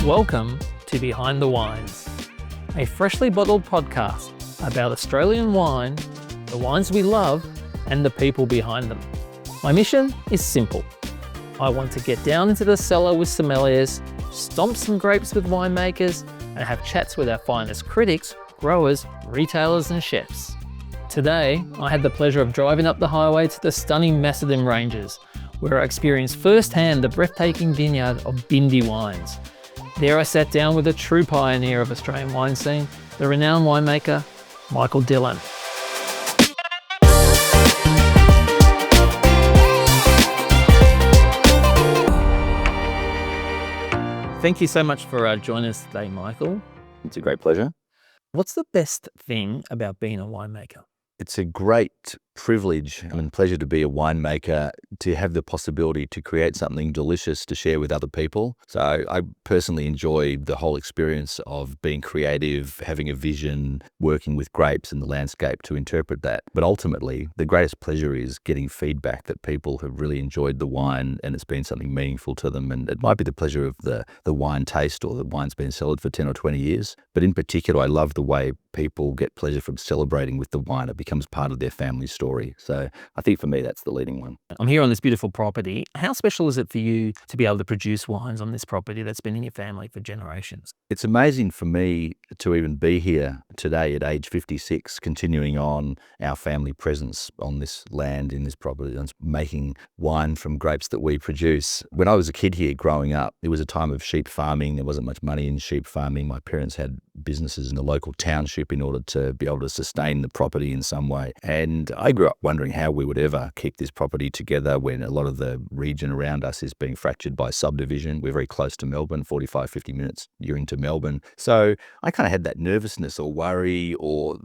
Welcome to Behind the Wines, a freshly bottled podcast about Australian wine, the wines we love, and the people behind them. My mission is simple. I want to get down into the cellar with sommeliers, stomp some grapes with winemakers, and have chats with our finest critics, growers, retailers, and chefs. Today, I had the pleasure of driving up the highway to the stunning Macedon Ranges, where I experienced firsthand the breathtaking vineyard of Bindi wines. There I sat down with a true pioneer of Australian wine scene, the renowned winemaker, Michael Dhillon. Thank you so much for joining us today, Michael. It's a great pleasure. What's the best thing about being a winemaker? It's a great privilege and pleasure to be a winemaker, to have the possibility to create something delicious to share with other people. So I personally enjoy the whole experience of being creative, having a vision, working with grapes and the landscape to interpret that. But ultimately, the greatest pleasure is getting feedback that people have really enjoyed the wine and it's been something meaningful to them. And it might be the pleasure of the wine taste, or the wine's been cellared for 10 or 20 years. But in particular, I love the way people get pleasure from celebrating with the wine. It becomes part of their family story. So I think for me, that's the leading one. I'm here on this beautiful property. How special is it for you to be able to produce wines on this property that's been in your family for generations? It's amazing for me to even be here today at age 56, continuing on our family presence on this land, in this property, and making wine from grapes that we produce. When I was a kid here growing up, it was a time of sheep farming. There wasn't much money in sheep farming. My parents had businesses in the local township in order to be able to sustain the property in some way. And I grew up wondering how we would ever keep this property together when a lot of the region around us is being fractured by subdivision. We're very close to Melbourne, 45, 50 minutes, you're into Melbourne. So I kind of had that nervousness or worry, or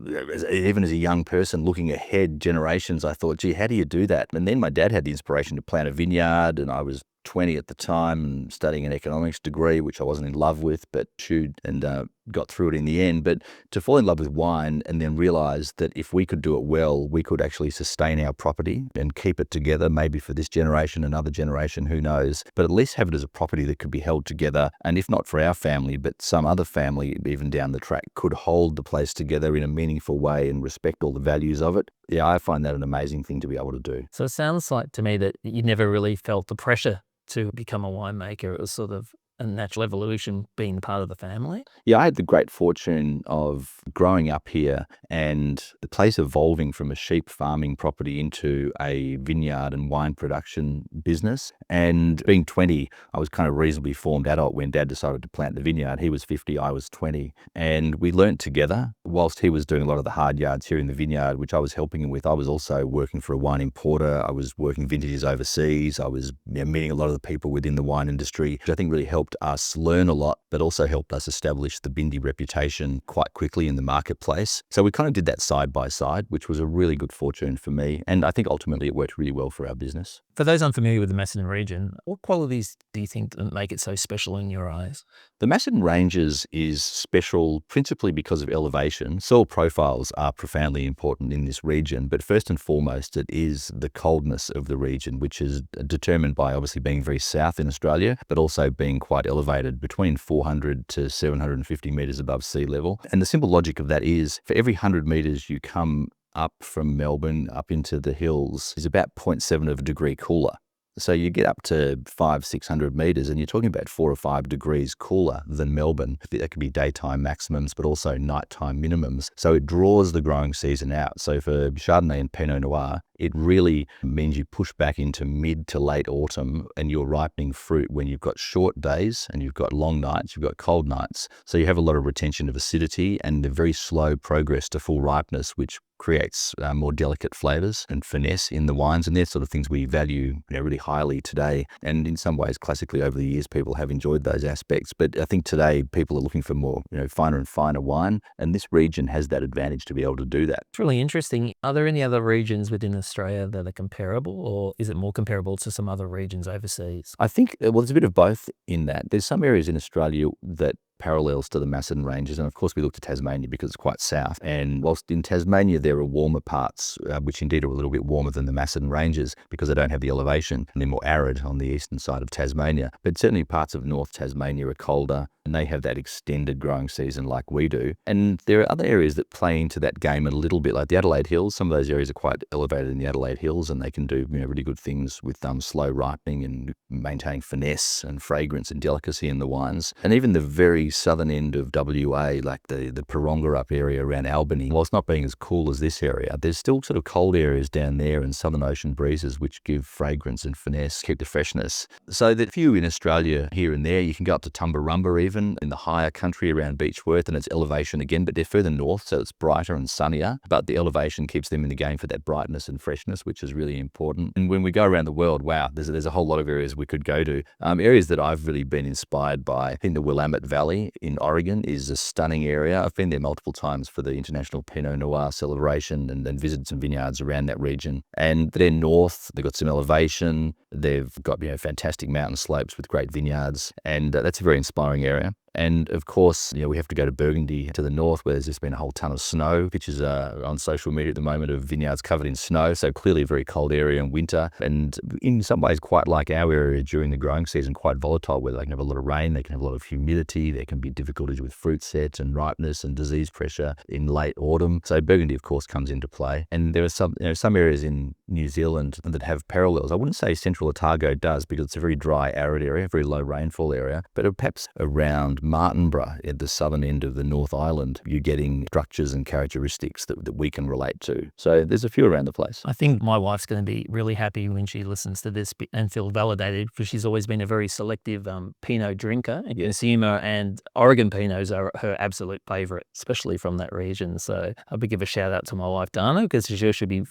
even as a young person looking ahead generations, I thought, gee, how do you do that? And then my dad had the inspiration to plant a vineyard, and I was 20 at the time and studying an economics degree, which I wasn't in love with, but chewed and got through it in the end. But to fall in love with wine and then realize that if we could do it well, we could actually sustain our property and keep it together, maybe for this generation, another generation, who knows, but at least have it as a property that could be held together. And if not for our family, but some other family, even down the track, could hold the place together in a meaningful way and respect all the values of it. Yeah, I find that an amazing thing to be able to do. So it sounds like to me that you never really felt the pressure to become a winemaker. It was sort of a natural evolution being part of the family? Yeah, I had the great fortune of growing up here and the place evolving from a sheep farming property into a vineyard and wine production business. And being 20, I was kind of reasonably formed adult when Dad decided to plant the vineyard. He was 50, I was 20. And we learnt together. Whilst he was doing a lot of the hard yards here in the vineyard, which I was helping him with, I was also working for a wine importer. I was working vintages overseas. I was meeting a lot of the people within the wine industry, which I think really helped us learn a lot, but also helped us establish the Bindi reputation quite quickly in the marketplace. So we kind of did that side by side, which was a really good fortune for me. And I think ultimately it worked really well for our business. For those unfamiliar with the Macedon region, what qualities do you think that make it so special in your eyes? The Macedon Ranges is special principally because of elevation. Soil profiles are profoundly important in this region, but first and foremost, it is the coldness of the region, which is determined by obviously being very south in Australia, but also being quite elevated between 400 to 750 metres above sea level. And the simple logic of that is for every 100 metres you come up from Melbourne up into the hills is about 0.7 of a degree cooler. So you get up to 500-600 metres and you're talking about 4 or 5 degrees cooler than Melbourne. That could be daytime maximums, but also nighttime minimums. So it draws the growing season out. So for Chardonnay and Pinot Noir, it really means you push back into mid to late autumn and you're ripening fruit when you've got short days and you've got long nights, you've got cold nights. So you have a lot of retention of acidity and a very slow progress to full ripeness, which creates more delicate flavours and finesse in the wines. And they're sort of things we value really highly today. And in some ways, classically over the years, people have enjoyed those aspects. But I think today people are looking for more finer and finer wine. And this region has that advantage to be able to do that. It's really interesting. Are there any other regions within Australia that are comparable, or is it more comparable to some other regions overseas? I think, well, there's a bit of both in that. There's some areas in Australia that parallels to the Macedon Ranges. And of course, we looked at Tasmania because it's quite south. And whilst in Tasmania, there are warmer parts, which indeed are a little bit warmer than the Macedon Ranges because they don't have the elevation and they're more arid on the eastern side of Tasmania. But certainly parts of North Tasmania are colder and they have that extended growing season like we do. And there are other areas that play into that game a little bit, like the Adelaide Hills. Some of those areas are quite elevated in the Adelaide Hills and they can do really good things with slow ripening and maintaining finesse and fragrance and delicacy in the wines. And even the very southern end of WA, like the Paronga up area around Albany, whilst not being as cool as this area, there's still sort of cold areas down there and southern ocean breezes which give fragrance and finesse, keep the freshness. So that few in Australia here and there, you can go up to Tumbarumba even in the higher country around Beechworth, and it's elevation again, but they're further north, so it's brighter and sunnier, but the elevation keeps them in the game for that brightness and freshness, which is really important. And when we go around the world, wow, there's a whole lot of areas we could go to. Areas that I've really been inspired by, I think the Willamette Valley in Oregon is a stunning area. I've been there multiple times for the International Pinot Noir celebration and visited some vineyards around that region. And they're north, they've got some elevation, they've got fantastic mountain slopes with great vineyards, and that's a very inspiring area. And of course, we have to go to Burgundy to the north where there's just been a whole ton of snow. Pictures are on social media at the moment of vineyards covered in snow. So clearly a very cold area in winter. And in some ways, quite like our area during the growing season, quite volatile where they can have a lot of rain, they can have a lot of humidity, there can be difficulties with fruit set and ripeness and disease pressure in late autumn. So Burgundy, of course, comes into play. And there are some areas in New Zealand that have parallels. I wouldn't say Central Otago does because it's a very dry, arid area, very low rainfall area, but perhaps around Martinborough at the southern end of the North Island, you're getting structures and characteristics that we can relate to. So there's a few around the place. I think my wife's going to be really happy when she listens to this and feel validated because she's always been a very selective Pinot drinker and consumer, and Oregon Pinots are her absolute favourite, especially from that region. So I'll give a shout out to my wife Dana because she should be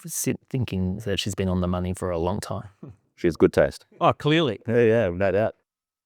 thinking that she's been on the money for a long time. She has good taste. Oh, clearly. Yeah, no doubt.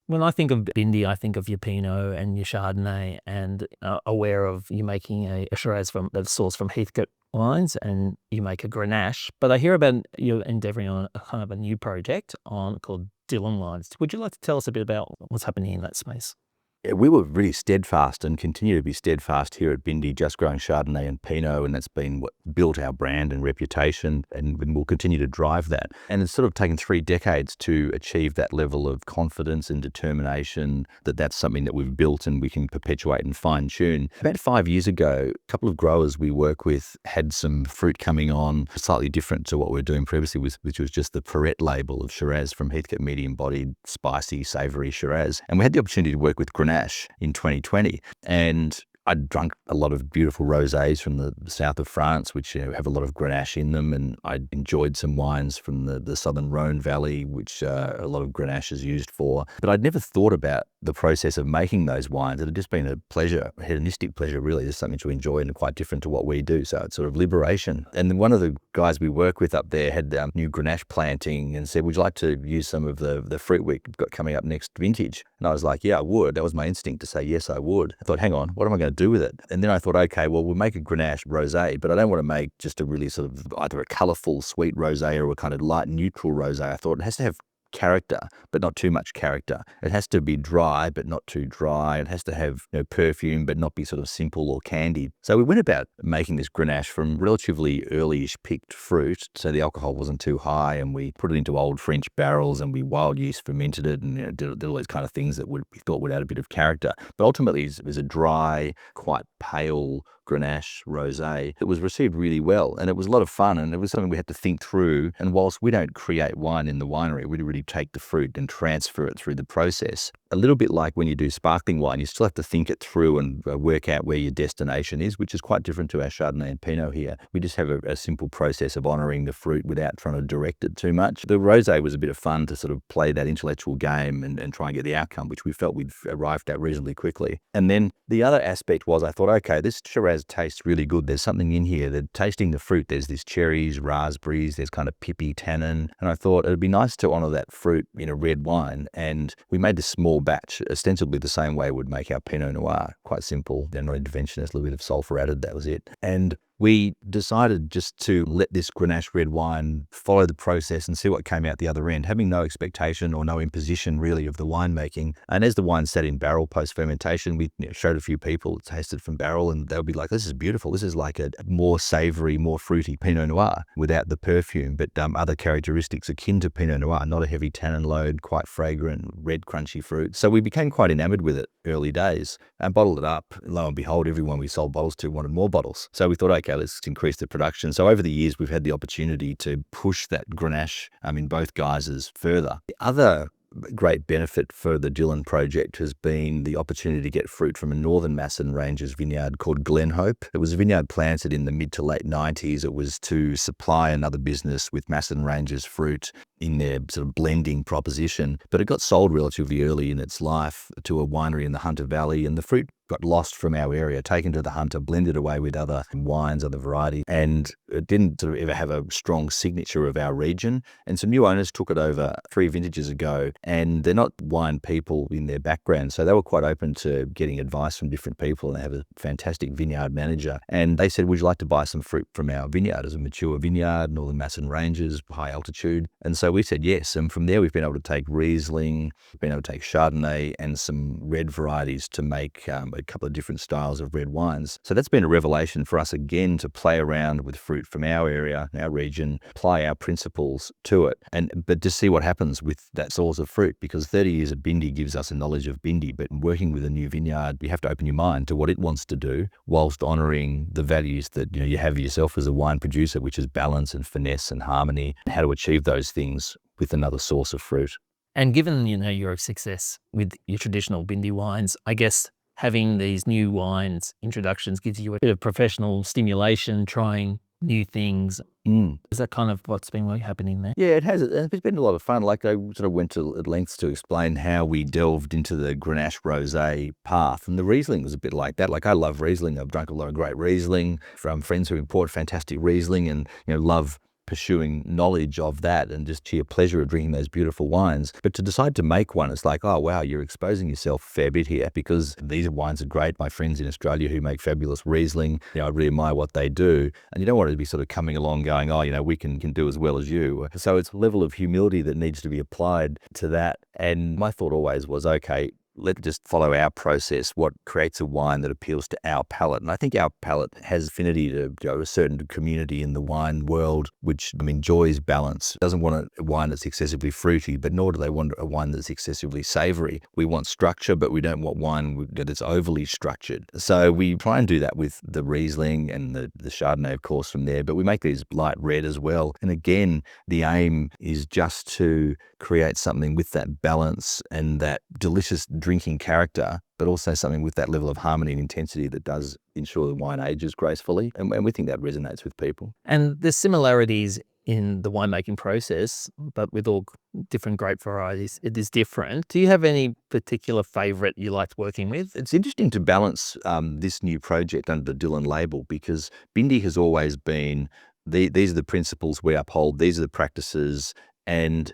When I think of Bindi, I think of your Pinot and your Chardonnay, and aware of you making a Shiraz that's sourced from Heathcote wines, and you make a Grenache. But I hear about you endeavouring on a kind of a new project called Dhillon wines. Would you like to tell us a bit about what's happening in that space? Yeah, we were really steadfast and continue to be steadfast here at Bindi, just growing Chardonnay and Pinot, and that's been what built our brand and reputation, and we'll continue to drive that. And it's sort of taken 3 decades to achieve that level of confidence and determination that that's something that we've built and we can perpetuate and fine-tune. About 5 years ago, a couple of growers we work with had some fruit coming on, slightly different to what we were doing previously, which was just the Perrette label of Shiraz from Heathcote, medium-bodied, spicy, savoury Shiraz. And we had the opportunity to work with Grenache in 2020, and I'd drunk a lot of beautiful rosés from the south of France, which have a lot of Grenache in them, and I'd enjoyed some wines from the southern Rhone Valley, which a lot of Grenache is used for. But I'd never thought about the process of making those wines. It had just been a pleasure, a hedonistic pleasure, really, just something to enjoy and quite different to what we do. So it's sort of liberation. And then one of the guys we work with up there had new Grenache planting and said, would you like to use some of the fruit we've got coming up next vintage? And I was like, yeah, I would. That was my instinct to say, yes, I would. I thought, hang on, what am I going to do with it? And then I thought, okay, well, we'll make a Grenache rosé, but I don't want to make just a really sort of either a colourful sweet rosé or a kind of light neutral rosé. I thought it has to have character, but not too much character. It has to be dry, but not too dry. It has to have perfume, but not be sort of simple or candied. So we went about making this Grenache from relatively early-ish picked fruit, so the alcohol wasn't too high, and we put it into old French barrels, and we wild yeast fermented it, and did all those kind of things that we thought would add a bit of character. But ultimately, it was a dry, quite pale Grenache rosé. It was received really well, and it was a lot of fun, and it was something we had to think through. And whilst we don't create wine in the winery, we really take the fruit and transfer it through the process. A little bit like when you do sparkling wine, you still have to think it through and work out where your destination is, which is quite different to our Chardonnay and Pinot here. We just have a simple process of honouring the fruit without trying to direct it too much. The rosé was a bit of fun to sort of play that intellectual game and try and get the outcome, which we felt we'd arrived at reasonably quickly. And then the other aspect was I thought, okay, this Shiraz tastes really good. There's something in here that tasting the fruit, there's this cherries, raspberries, there's kind of pippy tannin. And I thought it'd be nice to honour that fruit in a red wine. And we made this small batch, ostensibly the same way we'd make our Pinot Noir. Quite simple. They're not interventionist, a little bit of sulphur added, that was it. And we decided just to let this Grenache red wine follow the process and see what came out the other end, having no expectation or no imposition really of the winemaking. And as the wine sat in barrel post-fermentation, we showed a few people, tasted from barrel, and they'll be like, this is beautiful. This is like a more savory, more fruity Pinot Noir without the perfume, but other characteristics akin to Pinot Noir, not a heavy tannin load, quite fragrant, red, crunchy fruit. So we became quite enamored with it early days and bottled it up. Lo and behold, everyone we sold bottles to wanted more bottles. So we thought, okay, let's increase the production. So over the years, we've had the opportunity to push that Grenache in both guises further. The other great benefit for the Dhillon project has been the opportunity to get fruit from a northern Masson Ranges vineyard called Glenhope. It was a vineyard planted in the mid to late 90s. It was to supply another business with Masson Ranges fruit in their sort of blending proposition, but it got sold relatively early in its life to a winery in the Hunter Valley, and the fruit got lost from our area, taken to the Hunter, blended away with other wines, other varieties, and it didn't sort of ever have a strong signature of our region. And some new owners took it over 3 vintages ago, and they're not wine people in their background, so they were quite open to getting advice from different people, and they have a fantastic vineyard manager. And they said, would you like to buy some fruit from our vineyard as a mature vineyard, Northern Masson Ranges, high altitude? And so we said yes, and from there we've been able to take Riesling, we've been able to take Chardonnay and some red varieties to make a couple of different styles of red wines. So that's been a revelation for us again to play around with fruit from our area, our region, apply our principles to it, but to see what happens with that source of fruit, because 30 years of Bindi gives us a knowledge of Bindi, but working with a new vineyard, you have to open your mind to what it wants to do whilst honouring the values that you have yourself as a wine producer, which is balance and finesse and harmony, and how to achieve those things with another source of fruit. And given, your success with your traditional Bindi wines, I guess having these new wines introductions gives you a bit of professional stimulation, trying new things. Is that kind of what's been happening there? Yeah, it has. It's been a lot of fun. Like I sort of went to lengths to explain how we delved into the Grenache Rosé path. And the Riesling was a bit like that. Like I love Riesling. I've drunk a lot of great Riesling from friends who import fantastic Riesling and, love pursuing knowledge of that and just sheer pleasure of drinking those beautiful wines. But to decide to make one, it's like, oh, wow, you're exposing yourself a fair bit here, because these wines are great. My friends in Australia who make fabulous Riesling, I really admire what they do. And you don't want to be sort of coming along going, oh, we can do as well as you. So it's a level of humility that needs to be applied to that. And my thought always was, okay, let's just follow our process, what creates a wine that appeals to our palate. And I think our palate has affinity to a certain community in the wine world, which enjoys balance. Doesn't want a wine that's excessively fruity, but nor do they want a wine that's excessively savory. We want structure, but we don't want wine that's overly structured. So we try and do that with the Riesling and the Chardonnay, of course, from there, but we make these light red as well. And again, the aim is just to create something with that balance and that delicious drinking character, but also something with that level of harmony and intensity that does ensure the wine ages gracefully. And we think that resonates with people. And there's similarities in the winemaking process, but with all different grape varieties, it is different. Do you have any particular favourite you liked working with? It's interesting to balance this new project under the Dhillon label, because Bindi has always been, these are the principles we uphold, these are the practices, and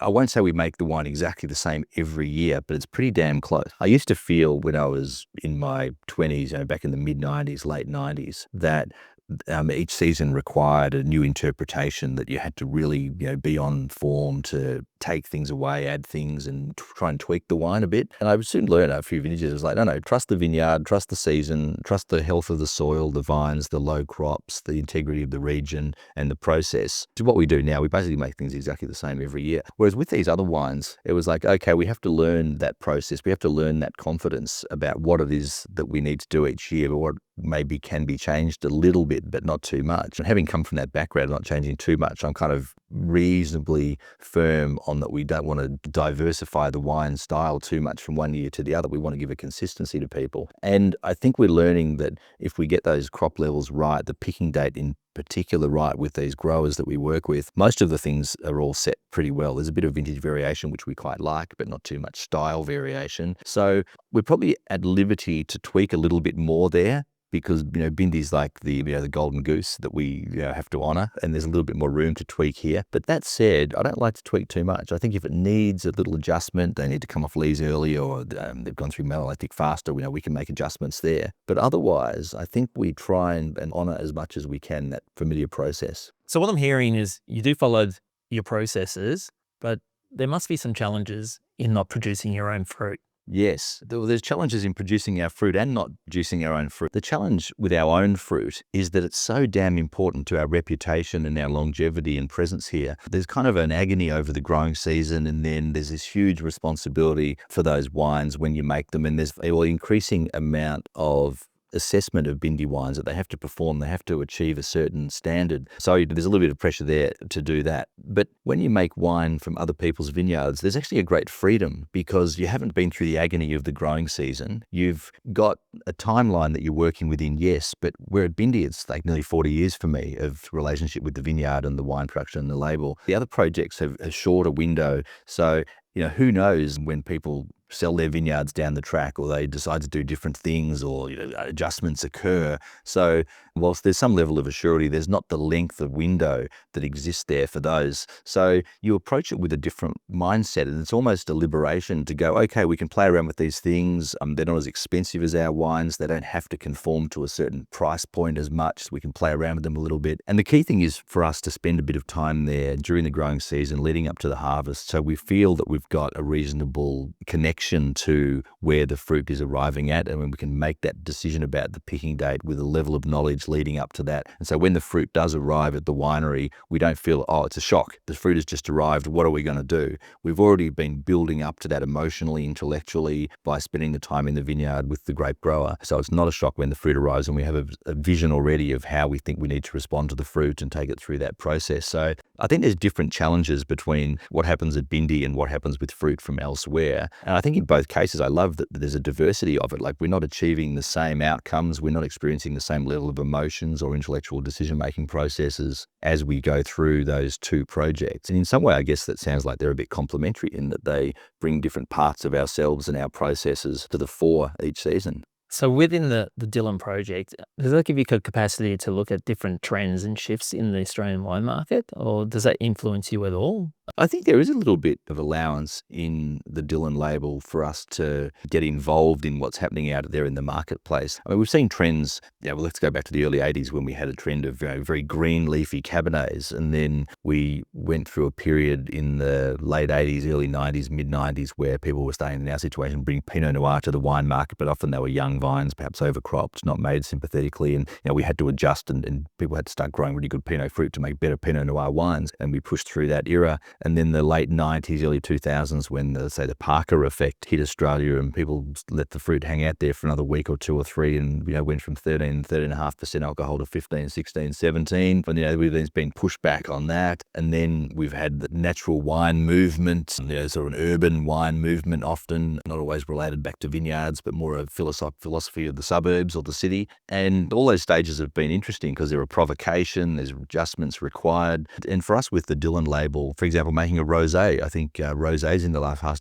I won't say we make the wine exactly the same every year, but it's pretty damn close. I used to feel when I was in my 20s, back in the mid-90s, late 90s, that each season required a new interpretation, that you had to really be on form to take things away, add things, and try and tweak the wine a bit. And I soon learned a few vintages, it was like, no, trust the vineyard, trust the season, trust the health of the soil, the vines, the low crops, the integrity of the region, and the process. To what we do now, we basically make things exactly the same every year. Whereas with these other wines, it was like, okay, we have to learn that process. We have to learn that confidence about what it is that we need to do each year, but what maybe can be changed a little bit, but not too much. And having come from that background, not changing too much, I'm kind of reasonably firm on that we don't want to diversify the wine style too much from one year to the other. We want to give a consistency to people. And I think we're learning that if we get those crop levels right, the picking date in particular right with these growers that we work with, most of the things are all set pretty well. There's a bit of vintage variation, which we quite like, but not too much style variation. So we're probably at liberty to tweak a little bit more there, because, Bindi's like the golden goose that we have to honour, and there's a little bit more room to tweak here. But that said, I don't like to tweak too much. I think if it needs a little adjustment, they need to come off lees early, or they've gone through malolactic faster, we can make adjustments there. But otherwise, I think we try and honour as much as we can that familiar process. So what I'm hearing is you do follow your processes, but there must be some challenges in not producing your own fruit. Yes, there's challenges in producing our fruit and not producing our own fruit. The challenge with our own fruit is that it's so damn important to our reputation and our longevity and presence here. There's kind of an agony over the growing season, and then there's this huge responsibility for those wines when you make them, and there's an increasing amount of assessment of Bindi wines that they have to perform. They have to achieve a certain standard. So there's a little bit of pressure there to do that. But when you make wine from other people's vineyards, there's actually a great freedom because you haven't been through the agony of the growing season. You've got a timeline that you're working within, yes, but where at Bindi, it's like nearly 40 years for me of relationship with the vineyard and the wine production and the label. The other projects have a shorter window. So who knows when people sell their vineyards down the track, or they decide to do different things, or adjustments occur. So whilst there's some level of assurity, there's not the length of window that exists there for those. So you approach it with a different mindset, and it's almost a liberation to go, okay, we can play around with these things. They're not as expensive as our wines. They don't have to conform to a certain price point as much. So we can play around with them a little bit. And the key thing is for us to spend a bit of time there during the growing season leading up to the harvest, so we feel that we've got a reasonable connection to where the fruit is arriving at, and when we can make that decision about the picking date with a level of knowledge leading up to that. And so when the fruit does arrive at the winery, we don't feel, it's a shock. The fruit has just arrived. What are we going to do? We've already been building up to that emotionally, intellectually by spending the time in the vineyard with the grape grower. So it's not a shock when the fruit arrives, and we have a vision already of how we think we need to respond to the fruit and take it through that process. So I think there's different challenges between what happens at Bindi and what happens with fruit from elsewhere. And I think in both cases, I love that there's a diversity of it. Like, we're not achieving the same outcomes. We're not experiencing the same level of emotions or intellectual decision-making processes as we go through those two projects. And in some way, I guess that sounds like they're a bit complementary in that they bring different parts of ourselves and our processes to the fore each season. So within the Dhillon project, does that give you capacity to look at different trends and shifts in the Australian wine market, or does that influence you at all? I think there is a little bit of allowance in the Dhillon label for us to get involved in what's happening out there in the marketplace. I mean, we've seen trends, let's go back to the early 80s when we had a trend of very green leafy Cabernets, and then we went through a period in the late 80s, early 90s, mid 90s where people were starting in our situation bring Pinot Noir to the wine market, but often they were young vines, perhaps overcropped, not made sympathetically, and we had to adjust, and people had to start growing really good Pinot fruit to make better Pinot Noir wines, and we pushed through that era. And then the late 90s, early 2000s, when the Parker effect hit Australia and people let the fruit hang out there for another week or two or three, and went from 13.5% alcohol to 15, 16, 17. And there's been pushback on that. And then we've had the natural wine movement, sort of an urban wine movement, often not always related back to vineyards, but more a philosophy of the suburbs or the city. And all those stages have been interesting because there are provocation, there's adjustments required. And for us with the Dhillon label, for example, making a rosé, I think rosés in the last half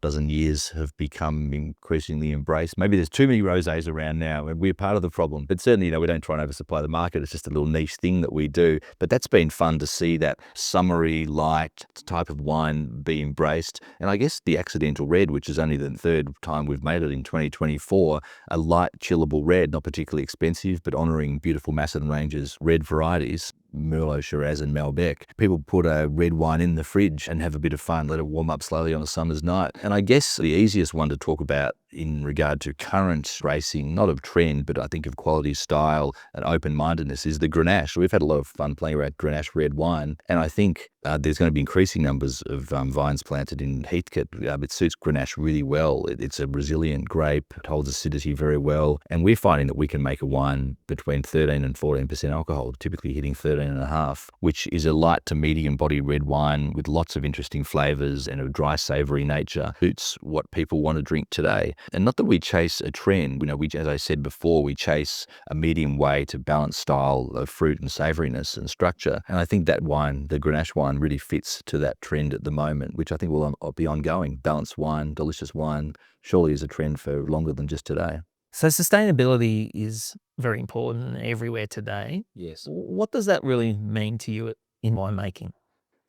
dozen years have become increasingly embraced. Maybe there's too many rosés around now, and we're part of the problem. But certainly, we don't try and oversupply the market. It's just a little niche thing that we do. But that's been fun to see that summery, light type of wine be embraced. And I guess the accidental red, which is only the third time we've made it in 2024, a light, chillable red, not particularly expensive, but honouring beautiful Macedon ranges, red varieties, Merlot, Shiraz and Malbec. People put a red wine in the fridge and have a bit of fun, let it warm up slowly on a summer's night. And I guess the easiest one to talk about in regard to current racing, not of trend, but I think of quality, style and open-mindedness, is the Grenache. We've had a lot of fun playing around Grenache red wine, and I think there's going to be increasing numbers of vines planted in Heathcote. It suits Grenache really well. It's a resilient grape, it holds acidity very well, and we're finding that we can make a wine between 13 and 14% alcohol, typically hitting 13.5, which is a light to medium body red wine with lots of interesting flavours and a dry savoury nature. Suits what people want to drink today. And not that we chase a trend, as I said before, we chase a medium way to balance style of fruit and savouriness and structure. And I think that wine, the Grenache wine, really fits to that trend at the moment, which I think will be ongoing. Balanced wine, delicious wine, surely is a trend for longer than just today. So sustainability is very important everywhere today. Yes. What does that really mean to you in winemaking?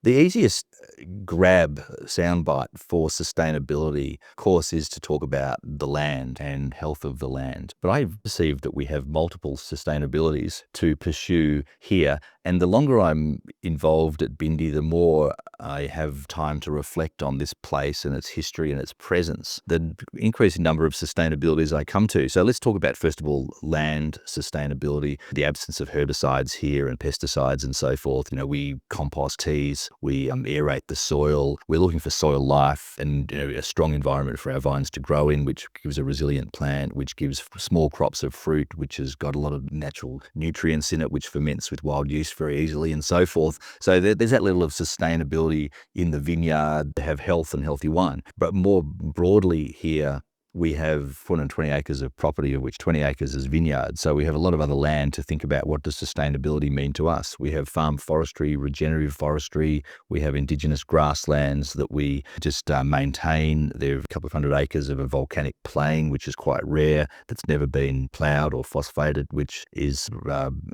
The easiest grab soundbite for sustainability, of course, is to talk about the land and health of the land. But I perceive that we have multiple sustainabilities to pursue here. And the longer I'm involved at Bindi, the more I have time to reflect on this place and its history and its presence, the increasing number of sustainabilities I come to. So let's talk about, first of all, land sustainability, the absence of herbicides here and pesticides and so forth. We compost teas, we aerate the soil. We're looking for soil life and a strong environment for our vines to grow in, which gives a resilient plant, which gives small crops of fruit, which has got a lot of natural nutrients in it, which ferments with wild yeast very easily and so forth. So there's that level of sustainability in the vineyard to have health and healthy wine. But more broadly here, we have 420 acres of property, of which 20 acres is vineyard. So we have a lot of other land to think about what does sustainability mean to us. We have farm forestry, regenerative forestry. We have indigenous grasslands that we just maintain. There are a couple of hundred acres of a volcanic plain, which is quite rare, that's never been ploughed or phosphated, which is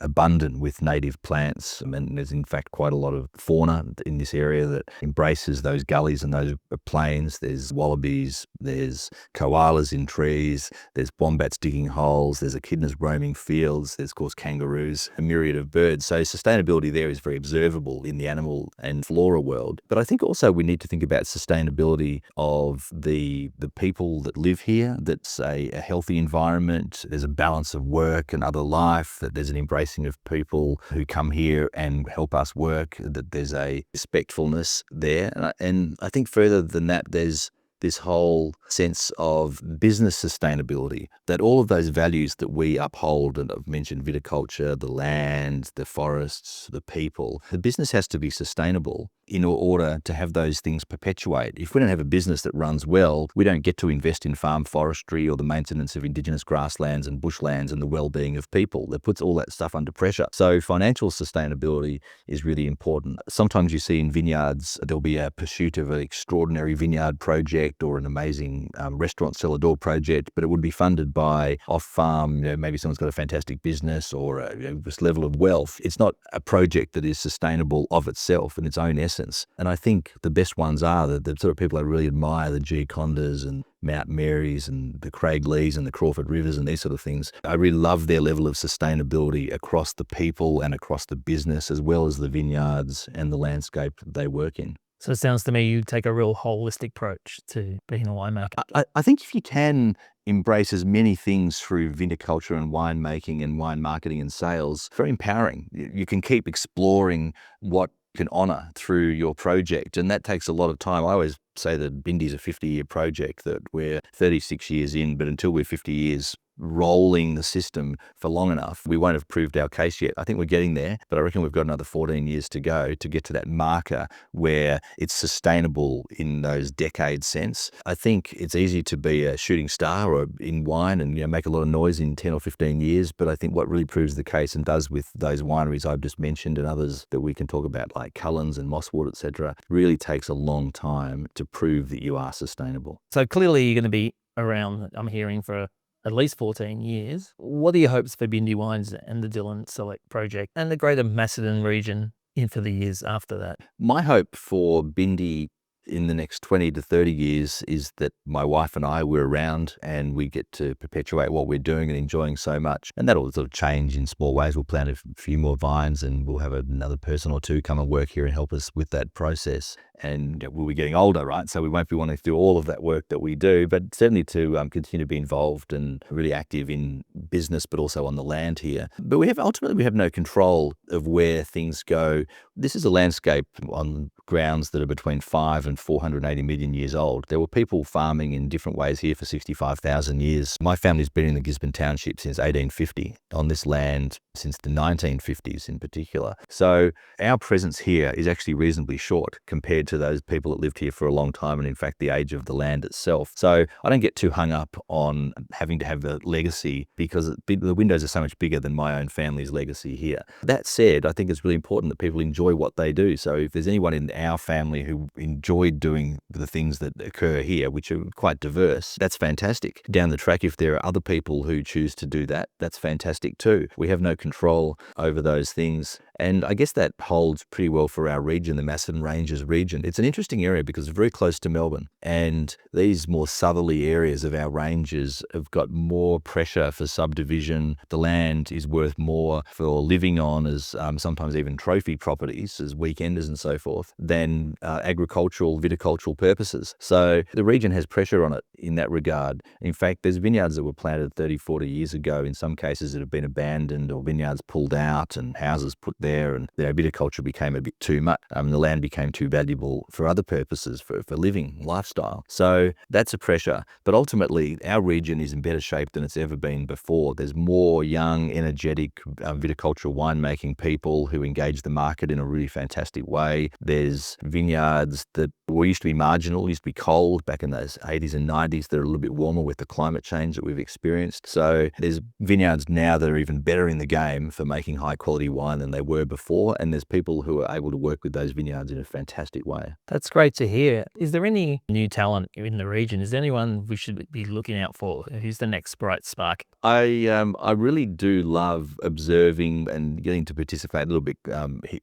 abundant with native plants. And there's in fact quite a lot of fauna in this area that embraces those gullies and those plains. There's wallabies, there's koalas in trees, there's wombats digging holes, there's echidnas roaming fields, there's of course kangaroos, a myriad of birds. So sustainability there is very observable in the animal and flora world. But I think also we need to think about sustainability of the people that live here, that's a healthy environment, there's a balance of work and other life, that there's an embracing of people who come here and help us work, that there's a respectfulness there. And I think further than that, there's this whole sense of business sustainability, that all of those values that we uphold, and I've mentioned viticulture, the land, the forests, the people, the business has to be sustainable in order to have those things perpetuate. If we don't have a business that runs well, we don't get to invest in farm forestry or the maintenance of indigenous grasslands and bushlands and the well-being of people. That puts all that stuff under pressure. So financial sustainability is really important. Sometimes you see in vineyards, there'll be a pursuit of an extraordinary vineyard project or an amazing restaurant cellar door project, but it would be funded by off-farm, maybe someone's got a fantastic business or this level of wealth. It's not a project that is sustainable of itself in its own essence. And I think the best ones are the sort of people I really admire, the G. Condas and Mount Marys and the Craig Lees and the Crawford Rivers and these sort of things. I really love their level of sustainability across the people and across the business, as well as the vineyards and the landscape that they work in. So it sounds to me you take a real holistic approach to being a winemaker. I think if you can embrace as many things through viticulture and winemaking and wine marketing and sales, it's very empowering. You can keep exploring what you can honour through your project, and that takes a lot of time. I always say that Bindi's a 50-year project, that we're 36 years in, but until we're 50 years rolling the system for long enough, we won't have proved our case yet. I think we're getting there, but I reckon we've got another 14 years to go to get to that marker where it's sustainable in those decade sense. I think it's easy to be a shooting star or in wine and make a lot of noise in 10 or 15 years, but I think what really proves the case and does with those wineries I've just mentioned and others that we can talk about like Cullens and Mosswood, etc., really takes a long time to prove that you are sustainable. So clearly you're going to be around, I'm hearing, for at least 14 years. What are your hopes for Bindi Wines and the Dhillon Select project and the greater Macedon region for the years after that? My hope for Bindi in the next 20 to 30 years is that my wife and I were around and we get to perpetuate what we're doing and enjoying so much. And that'll sort of change in small ways. We'll plant a few more vines and we'll have another person or two come and work here and help us with that process. And we'll be getting older, right? So we won't be wanting to do all of that work that we do, but certainly to continue to be involved and really active in business, but also on the land here. But ultimately we have no control of where things go. This is a landscape on grounds that are between 5 and 480 million years old. There were people farming in different ways here for 65,000 years. My family's been in the Gisborne township since 1850, on this land since the 1950s in particular. So our presence here is actually reasonably short compared to those people that lived here for a long time and in fact the age of the land itself. So I don't get too hung up on having to have a legacy because the windows are so much bigger than my own family's legacy here. That said, I think it's really important that people enjoy what they do. So if there's anyone in our family who enjoys enjoyed doing the things that occur here, which are quite diverse, that's fantastic. Down the track, if there are other people who choose to do that, that's fantastic too. We have no control over those things. And I guess that holds pretty well for our region, the Macedon Ranges region. It's an interesting area because it's very close to Melbourne. And these more southerly areas of our ranges have got more pressure for subdivision. The land is worth more for living on as sometimes even trophy properties, as weekenders and so forth, than agricultural, viticultural purposes. So the region has pressure on it in that regard. In fact, there's vineyards that were planted 30, 40 years ago, in some cases that have been abandoned or vineyards pulled out and houses put there, and viticulture became a bit too much. The land became too valuable for other purposes, for living, lifestyle. So that's a pressure. But ultimately, our region is in better shape than it's ever been before. There's more young, energetic viticultural winemaking people who engage the market in a really fantastic way. There's vineyards that used to be marginal, used to be cold back in those 80s and 90s that are a little bit warmer with the climate change that we've experienced. So there's vineyards now that are even better in the game for making high quality wine than they were before, and there's people who are able to work with those vineyards in a fantastic way. That's great to hear. Is there any new talent in the region? Is there anyone we should be looking out for? Who's the next bright spark? I really do love observing and getting to participate a little bit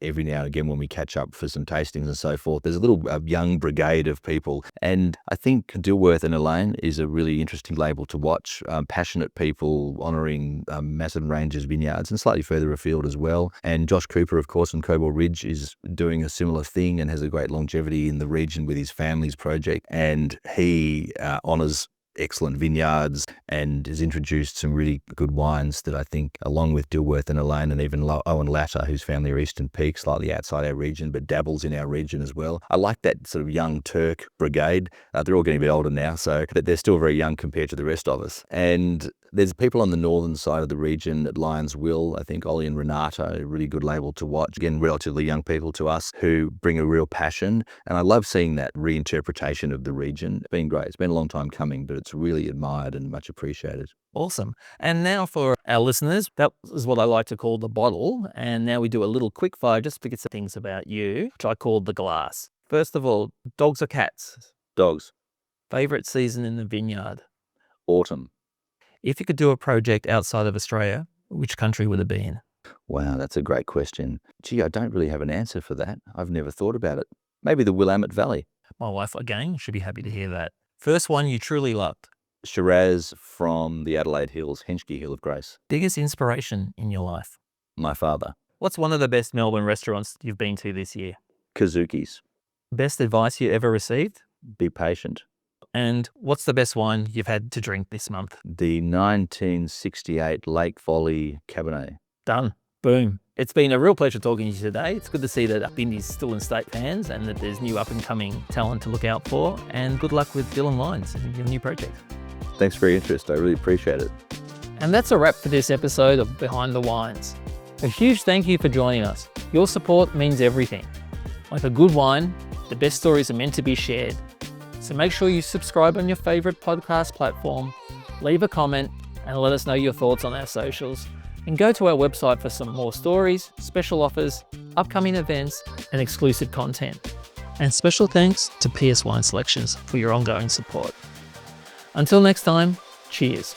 every now and again when we catch up for some tastings and so forth. There's a little young brigade of people, and I think Dilworth and Alain is a really interesting label to watch. Passionate people honouring Macedon Ranges vineyards and slightly further afield as well. And Josh Cooper, of course, on Cobble Ridge is doing a similar thing and has a great longevity in the region with his family's project. And he honours excellent vineyards and has introduced some really good wines that I think, along with Dilworth and Alain and even Owen Latter, whose family are Eastern Peak, slightly outside our region, but dabbles in our region as well. I like that sort of young Turk brigade. They're all getting a bit older now, so they're still very young compared to the rest of us. And there's people on the northern side of the region at Lyons Will, I think Ollie and Renata, a really good label to watch. Again, relatively young people to us who bring a real passion. And I love seeing that reinterpretation of the region. It's been great. It's been a long time coming, but it's really admired and much appreciated. Awesome. And now for our listeners, that is what I like to call the bottle. And now we do a little quick fire just to get some things about you, which I call the glass. First of all, dogs or cats? Dogs. Favourite season in the vineyard? Autumn. If you could do a project outside of Australia, which country would it be in? Wow, that's a great question. Gee, I don't really have an answer for that. I've never thought about it. Maybe the Willamette Valley. My wife, again, should be happy to hear that. First one you truly loved? Shiraz from the Adelaide Hills, Henschke Hill of Grace. Biggest inspiration in your life? My father. What's one of the best Melbourne restaurants you've been to this year? Kazuki's. Best advice you ever received? Be patient. And what's the best wine you've had to drink this month? The 1968 Lake Folly Cabernet. Done. Boom. It's been a real pleasure talking to you today. It's good to see that Bindi's still in state hands and that there's new up-and-coming talent to look out for. And good luck with Dhillon Wines and your new project. Thanks for your interest. I really appreciate it. And that's a wrap for this episode of Behind the Wines. A huge thank you for joining us. Your support means everything. Like a good wine, the best stories are meant to be shared. So make sure you subscribe on your favourite podcast platform, leave a comment, and let us know your thoughts on our socials. And go to our website for some more stories, special offers, upcoming events, and exclusive content. And special thanks to PS Wine Selections for your ongoing support. Until next time, cheers.